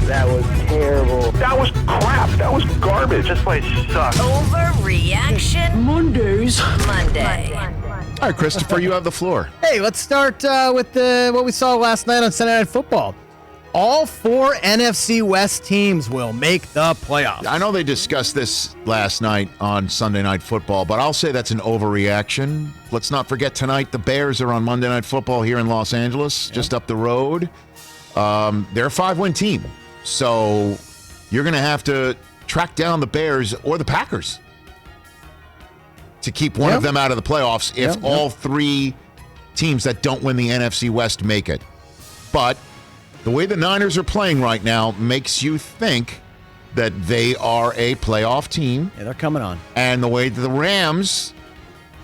That was terrible. That was crap. That was garbage. This place sucks. Overreaction Monday. All right, Christopher, you have the floor. Hey, let's start with what we saw last night on Sunday Night Football. All 4 NFC West teams will make the playoffs. I know they discussed this last night on Sunday Night Football, but I'll say that's an overreaction. Let's not forget tonight the Bears are on Monday Night Football here in Los Angeles, just up the road. They're a 5-win team, so you're going to have to track down the Bears or the Packers to keep one of them out of the playoffs if all 3 teams that don't win the NFC West make it. But the way the Niners are playing right now makes you think that they are a playoff team. Yeah, they're coming on. And the way the Rams,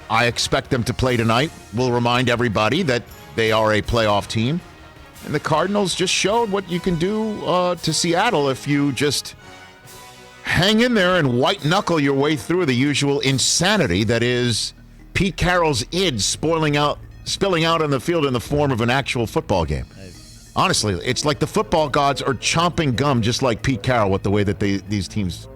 I expect them to play tonight, will remind everybody that they are a playoff team. And the Cardinals just showed what you can do to Seattle if you just hang in there and white-knuckle your way through the usual insanity that is Pete Carroll's id spilling out on the field in the form of an actual football game. Honestly, it's like the football gods are chomping gum just like Pete Carroll with the way that these teams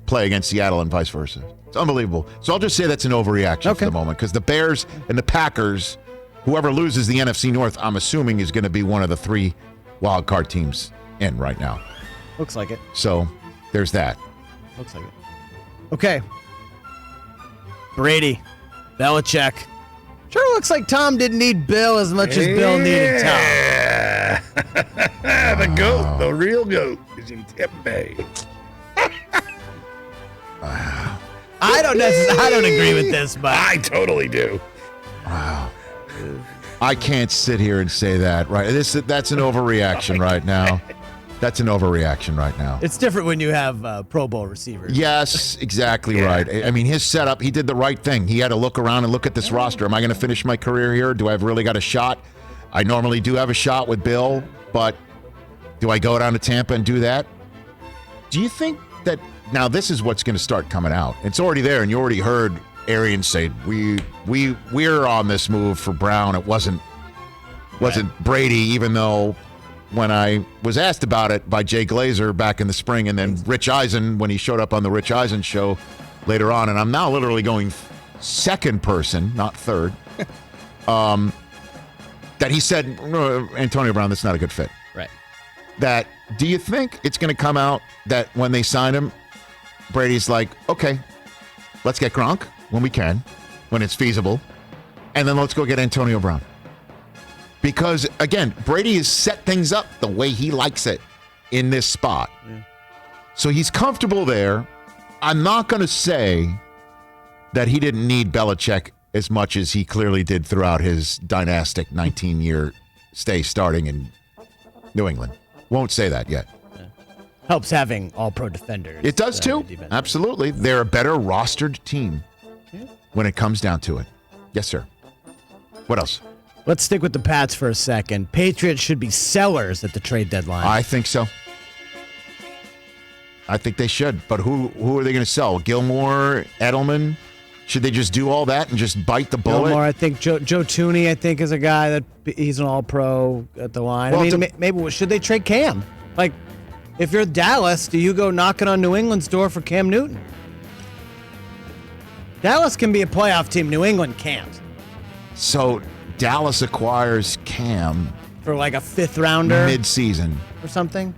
play against Seattle and vice versa. It's unbelievable. So I'll just say that's an overreaction for the moment because the Bears and the Packers, whoever loses the NFC North, I'm assuming is going to be one of the 3 wild card teams in right now. Looks like it. So there's that. Looks like it. Okay. Brady, Belichick. Sure looks like Tom didn't need Bill as much as Bill needed Tom. The goat, the real goat, is in Tampa Bay. I don't agree with this, but I totally do. Wow. I can't sit here and say that, right? That's an overreaction right now. That's an overreaction right now. It's different when you have Pro Bowl receivers. Yes, exactly right. I mean, his setup, he did the right thing. He had to look around and look at this roster. Am I going to finish my career here? Do I have really got a shot? I normally do have a shot with Bill, but do I go down to Tampa and do that? Do you think that now this is what's going to start coming out? It's already there, and you already heard Arians say we're on this move for Brown. It wasn't Brady, even though when I was asked about it by Jay Glazer back in the spring, and then Rich Eisen when he showed up on the Rich Eisen Show later on, and I'm now literally going second person, not third, that he said, Antonio Brown, that's not a good fit. Right. That, do you think it's going to come out that when they sign him, Brady's like, okay, let's get Gronk when we can, when it's feasible, and then let's go get Antonio Brown? Because, again, Brady has set things up the way he likes it in this spot. Yeah. So he's comfortable there. I'm not going to say that he didn't need Belichick as much as he clearly did throughout his dynastic 19-year stay starting in New England. Won't say that yet. Yeah. Helps having all-pro defenders. It does, too. Absolutely. They're a better rostered team when it comes down to it. Yes, sir. What else? Let's stick with the Pats for a second. Patriots should be sellers at the trade deadline. I think so. I think they should. But who are they going to sell? Gilmore, Edelman? Should they just do all that and just bite the bullet? Gilmore, I think Joe Tooney, I think, is a guy that he's an all-pro at the line. Well, I mean, maybe should they trade Cam? Like, if you're Dallas, do you go knocking on New England's door for Cam Newton? Dallas can be a playoff team. New England can't. So Dallas acquires Cam for like a 5th rounder mid-season or something.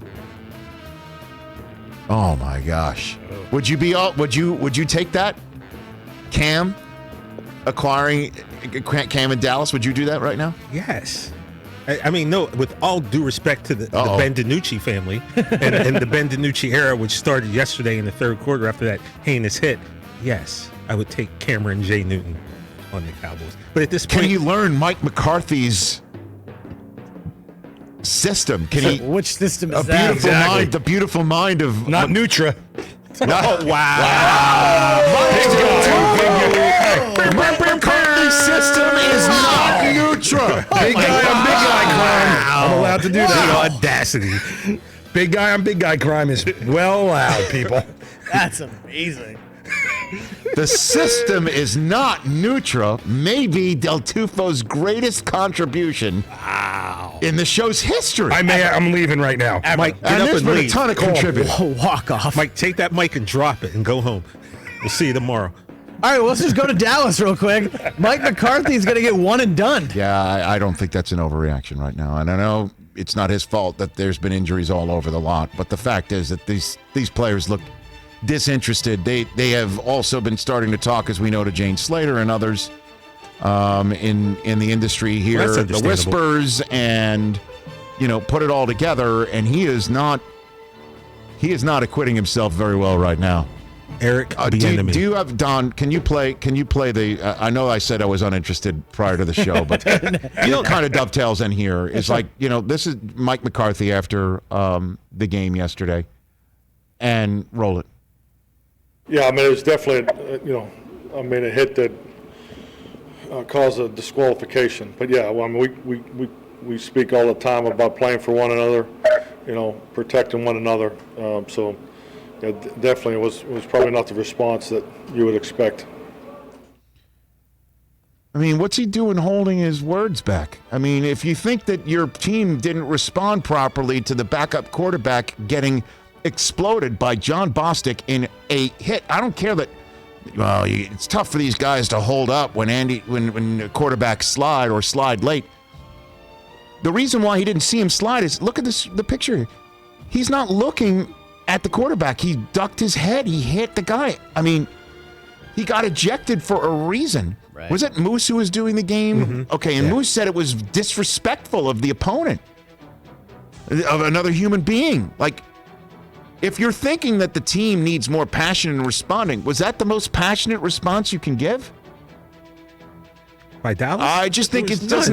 Oh my gosh! Would you take that? Cam acquiring Cam in Dallas? Would you do that right now? Yes. I mean, no. With all due respect to the Ben DiNucci family and the Ben DiNucci era, which started yesterday in the 3rd quarter after that heinous hit, yes, I would take Cameron J. Newton on the Cowboys. But at this point, can you learn Mike McCarthy's system? Which system is that? Exactly. The beautiful mind of not Nutra. Oh, wow. Mike McCarthy's system is not Nutra. Big guy on big guy crime. I'm allowed to do that. The audacity. Big guy on big guy crime is well allowed, people. That's amazing. The system is not Nutra, maybe Del Tufo's greatest contribution in the show's history. I'm leaving right now. Mike, get And up there's and been a leave. ton of contributors. Walk off. Mike, take that mic and drop it and go home. We'll see you tomorrow. All right, well, let's just go to Dallas real quick. Mike McCarthy's going to get one and done. Yeah, I don't think that's an overreaction right now. And I know it's not his fault that there's been injuries all over the lot, but the fact is that these players look disinterested. They have also been starting to talk, as we know, to Jane Slater and others in the industry here, Well, that's the understandable. whispers, and put it all together. And he is not acquitting himself very well right now. Eric, do you have Don? Can you play the? I know I said I was uninterested prior to the show, but it kind of dovetails in here. It's like this is Mike McCarthy after the game yesterday, and roll it. Yeah, I mean, it was definitely, a hit that caused a disqualification. But yeah, well, I mean, we speak all the time about playing for one another, protecting one another. So yeah, definitely was probably not the response that you would expect. I mean, what's he doing holding his words back? I mean, if you think that your team didn't respond properly to the backup quarterback getting exploded by John Bostic in a hit, I don't care that. Well, it's tough for these guys to hold up when the quarterbacks slide late. The reason why he didn't see him slide is look at the picture. He's not looking at the quarterback. He ducked his head. He hit the guy. I mean, he got ejected for a reason. Right. Was it Moose who was doing the game? Mm-hmm. Okay, and Moose said it was disrespectful of the opponent, of another human being. Like, if you're thinking that the team needs more passion in responding, was that the most passionate response you can give? By Dallas? I just think it does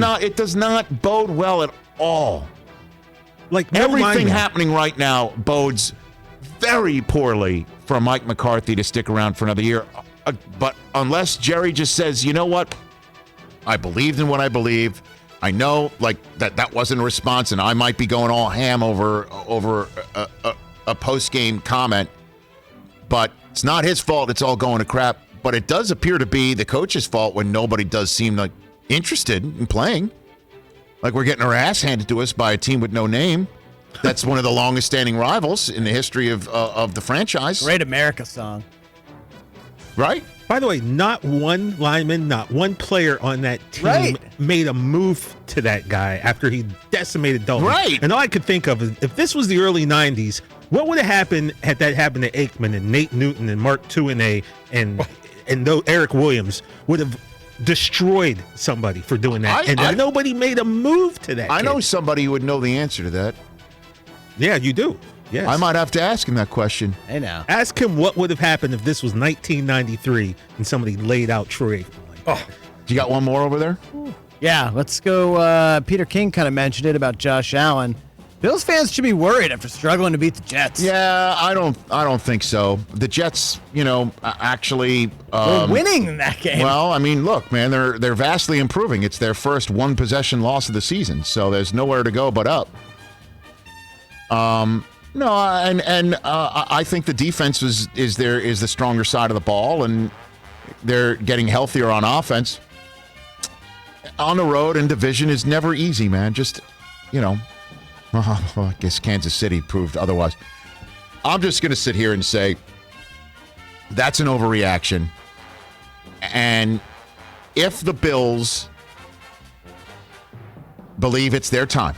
not bode well at all. Like everything happening right now bodes very poorly for Mike McCarthy to stick around for another year. But unless Jerry just says, you know what, I believed in what I believe. I know that wasn't a response, and I might be going all ham over a post-game comment, but it's not his fault. It's all going to crap. But it does appear to be the coach's fault when nobody does seem like interested in playing. Like we're getting our ass handed to us by a team with no name. That's one of the longest-standing rivals in the history of the franchise. Great America song. Right? By the way, not one lineman, not one player on that team made a move to that guy after he decimated Dalton. Right. And all I could think of is if this was the early 90s, what would have happened had that happened to Aikman and Nate Newton and Mark Tuinei and though Eric Williams would have destroyed somebody for doing that. And nobody made a move to that. I kid. know somebody who would know the answer to that. Yeah, you do. Yes. I might have to ask him that question. Hey, now. Ask him what would have happened if this was 1993 and somebody laid out Troy Aikman. Oh, you got one more over there? Yeah, let's go. Peter King kind of mentioned it about Josh Allen. Bills fans should be worried after struggling to beat the Jets. Yeah, I don't think so. The Jets, actually they're winning in that game. Well, I mean, look, man, they're vastly improving. It's their first one possession loss of the season, so there's nowhere to go but up. No, I think the defense is the stronger side of the ball, and they're getting healthier on offense. On the road and division is never easy, man. Just, I guess Kansas City proved otherwise. I'm just going to sit here and say that's an overreaction. And if the Bills believe it's their time,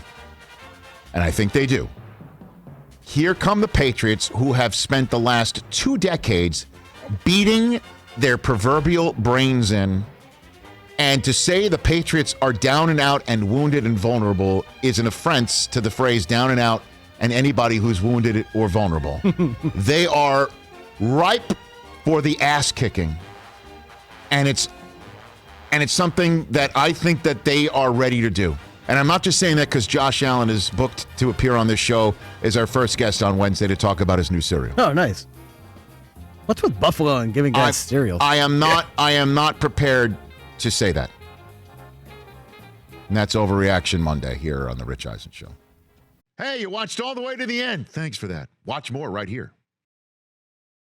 and I think they do, here come the Patriots, who have spent the last 2 decades beating their proverbial brains in. And to say the Patriots are down and out and wounded and vulnerable is an offense to the phrase down and out and anybody who's wounded or vulnerable. They are ripe for the ass kicking. And it's something that I think that they are ready to do. And I'm not just saying that because Josh Allen is booked to appear on this show as our first guest on Wednesday to talk about his new cereal. Oh, nice. What's with Buffalo and giving guys cereals? I am not prepared to say that. And that's Overreaction Monday here on the Rich Eisen Show. Hey, you watched all the way to the end. Thanks for that. Watch more right here.